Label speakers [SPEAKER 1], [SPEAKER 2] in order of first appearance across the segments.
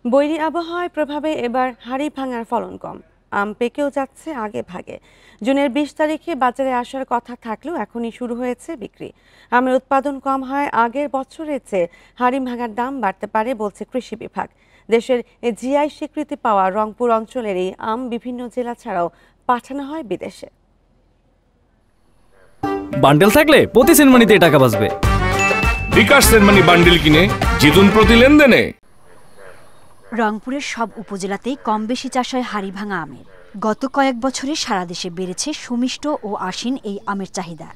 [SPEAKER 1] বৈরী আবহাওয়ার প্রভাবে এবার হাড়ি ভাঙার ফলন কম। আম পেকেও যাচ্ছে আগে ভাগে। জুনের 20 তারিখে বাজারে আসার কথা থাকলেও এখনই শুরু হয়েছে বিক্রি। আমের উৎপাদন কম হয় আগের বছরের চেয়ে হাড়ি ভাঙার দাম বাড়তে পারে বলছে কৃষি বিভাগ। দেশের জিআই স্বীকৃতি পাওয়া রংপুর অঞ্চলের এই আম বিভিন্ন জেলা ছাড়াও পাঠানো হয় বিদেশে।
[SPEAKER 2] বান্ডেল থাকলে প্রতি সেনমানিতে টাকা বাঁচবে।
[SPEAKER 3] বিকাশ সেনমানি বান্ডেল কিনে জিতুন প্রতি লেনদেনে।
[SPEAKER 4] রংপুরের সব উপজেলাতেই কম বেশি চাষ হয় হাড়িভাঙা আমের। গত কয়েক বছরে সারা দেশে বেড়েছে সুমিষ্ট ও আশিন এই আমের চাহিদা।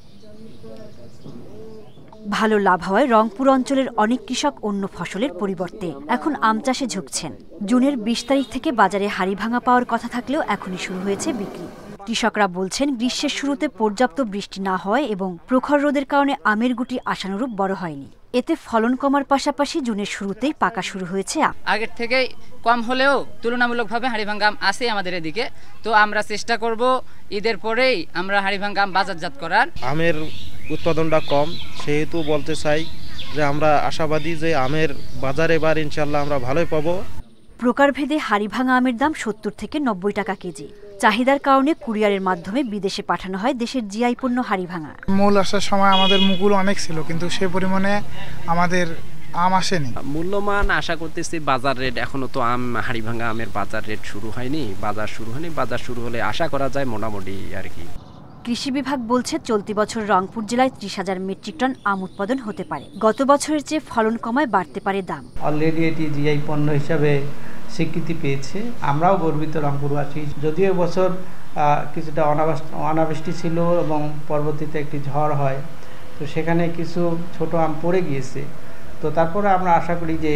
[SPEAKER 4] ভালো লাভ হওয়ায় রংপুর অঞ্চলের অনেক কৃষক অন্য ফসলের পরিবর্তে এখন আম চাষে ঝুঁকছেন। জুনের 20 তারিখ থেকে বাজারে হাড়িভাঙা পাওয়ার কথা থাকলেও এখনই শুরু হয়েছে বিক্রি। কৃষকরা বলছেন, গ্রীষ্মের শুরুতে পর্যাপ্ত বৃষ্টি না হয় এবং প্রখর রোদের কারণে আমের গুটি আশানুরূপ বড় হয়নি। এতে ফলন কমার পাশাপাশি জুনের শুরুতেই পাকা শুরু হয়েছে আম।
[SPEAKER 5] আগের থেকে কম হলেও তুলনামূলকভাবে হাড়িভাঙা আম আছে আমাদের এদিকে। তো আমরা চেষ্টা করব ঈদের পরেই আমরা হাড়িভাঙা আম বাজারজাত করার।
[SPEAKER 6] আমের উৎপাদনটা কম, সেহেতু বলতে চাই যে আমরা আশাবাদী যে আমের বাজারে এবার ইনশাল্লাহ আমরা ভালোই পাবো।
[SPEAKER 4] প্রকারভেদে হাড়িভাঙা আমের দাম 70 থেকে 90 টাকা কেজি। চাহিদার কারণে কুরিয়ারের মাধ্যমে বিদেশে পাঠানো হয় দেশের জিআই পণ্য হাড়িভাঙা।
[SPEAKER 7] মূল আসার সময় আমাদের মুকুল অনেক ছিল, কিন্তু সে পরিমাণে আমাদের আম আসেনি।
[SPEAKER 8] মূল্যমান আশা করতেছি বাজার রেট, এখনো তো হাড়িভাঙা আমের বাজার রেট শুরু হয়নি। বাজার শুরু হলে আশা করা যায় মোটামুটি আর কি।
[SPEAKER 4] কৃষি বিভাগ বলছে, চলতি বছর রংপুর জেলায় 30,000 মেট্রিক টন আম উৎপাদন হতে পারে। গত বছরের চেয়ে ফলন কমায় বাড়তে পারে দাম।
[SPEAKER 9] অলরেডি এটি জিআই পণ্য হিসাবে স্বীকৃতি পেয়েছে। আমরাও গর্বিত রংপুরবাসী। যদিও বছর কিছুটা অনাবৃষ্টি ছিল এবং পরবর্তীতে একটি ঝড় হয়, তো সেখানে কিছু ছোট আম পড়ে গিয়েছে। তো তারপরে আমরা আশা করি যে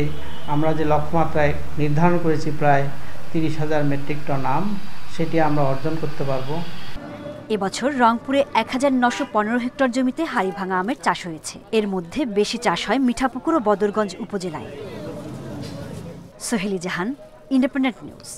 [SPEAKER 9] আমরা যে লক্ষ্যমাত্রায় নির্ধারণ করেছি প্রায় 30,000 মেট্রিক টন আম, সেটি আমরা অর্জন করতে পারবো।
[SPEAKER 4] এবছর রংপুরে 1915 হেক্টর জমিতে হাড়িভাঙা আমের চাষ হয়েছে। এর মধ্যে বেশি চাষ হয় মিঠাপুকুর ও বদরগঞ্জ উপজেলায়। সোহেলি জাহান, ইন্ডিপেন্ডেন্ট নিউজ।